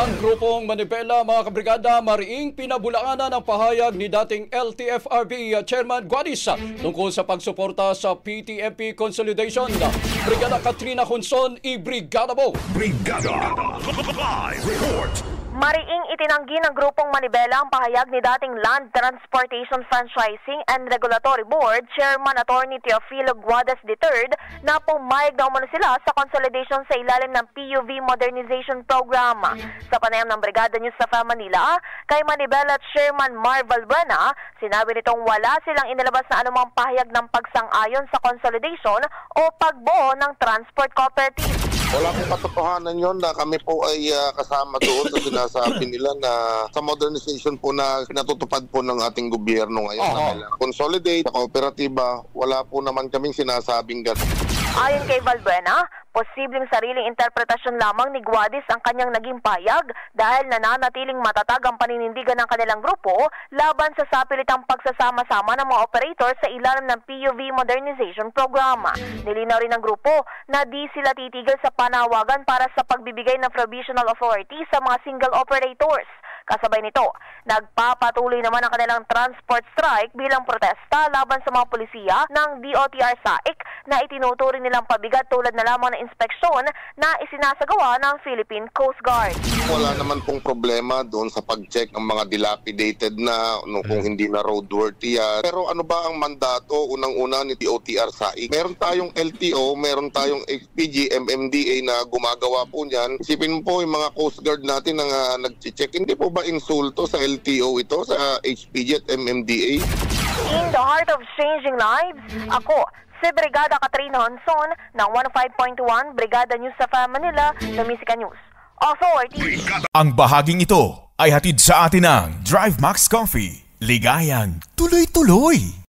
Ang grupong Manibela, mga kabrigada, mariing pinabulaanan ang pahayag ni dating LTFRB Chairman Guadis tungkol sa pagsuporta sa PTMP Consolidation. Brigada Katrina Hunson, i-brigada mo! Brigada! Live report! Mariing itinanggi ng grupong Manibela ang pahayag ni dating Land Transportation Franchising and Regulatory Board Chairman Attorney Teofilo Guadas III na pumayag na umano sila sa consolidation sa ilalim ng PUV Modernization Program. Sa panayam ng Brigada News sa Manila, kay Manibela Chairman Mar Valbuena, sinabi nitong wala silang inilabas na anumang pahayag ng pagsang-ayon sa consolidation o pagbuo ng transport cooperative. Wala pong katotohanan yun na kami po ay kasama doon sa sinasabi nila na sa modernization po na pinatutupad po ng ating gobyerno ngayon na kailangan consolidate sa kooperatiba. Wala po naman kaming sinasabing gano'n. Ayon kay Valbuena, posibleng sariling interpretasyon lamang ni Guadis ang kanyang naging payag dahil nananatiling matatag ang paninindigan ng kanilang grupo laban sa sapilitang pagsasama-sama ng mga operator sa ilalim ng PUV Modernization Program. Nilinaw rin ng grupo na di sila titigil sa panawagan para sa pagbibigay ng provisional authority sa mga single operators. Kasabay nito, nagpapatuloy naman ang kanilang transport strike bilang protesta laban sa mga pulisya ng DOTR SAIC na itinuturing nilang pabigat tulad na lamang ng inspeksyon na isinasagawa ng Philippine Coast Guard. Wala naman pong problema doon sa pag-check ng mga dilapidated na kung hindi na roadworthy yan. Pero ano ba ang mandato unang-una ni DOTR SAIC? Meron tayong LTO, meron tayong HPG, MMDA na gumagawa po niyan. Isipin mo po yung mga Coast Guard natin na nag-check. Hindi po ba insulto sa LTO ito, sa HPG at MMDA? In the heart of changing lives, ako, si Brigada Katrina Hunson ng 105.1 Brigada News sa Manila, the Musica News Authority. Ang bahaging ito ay hatid sa atin ng Drive Max Coffee. Ligayang tuloy-tuloy!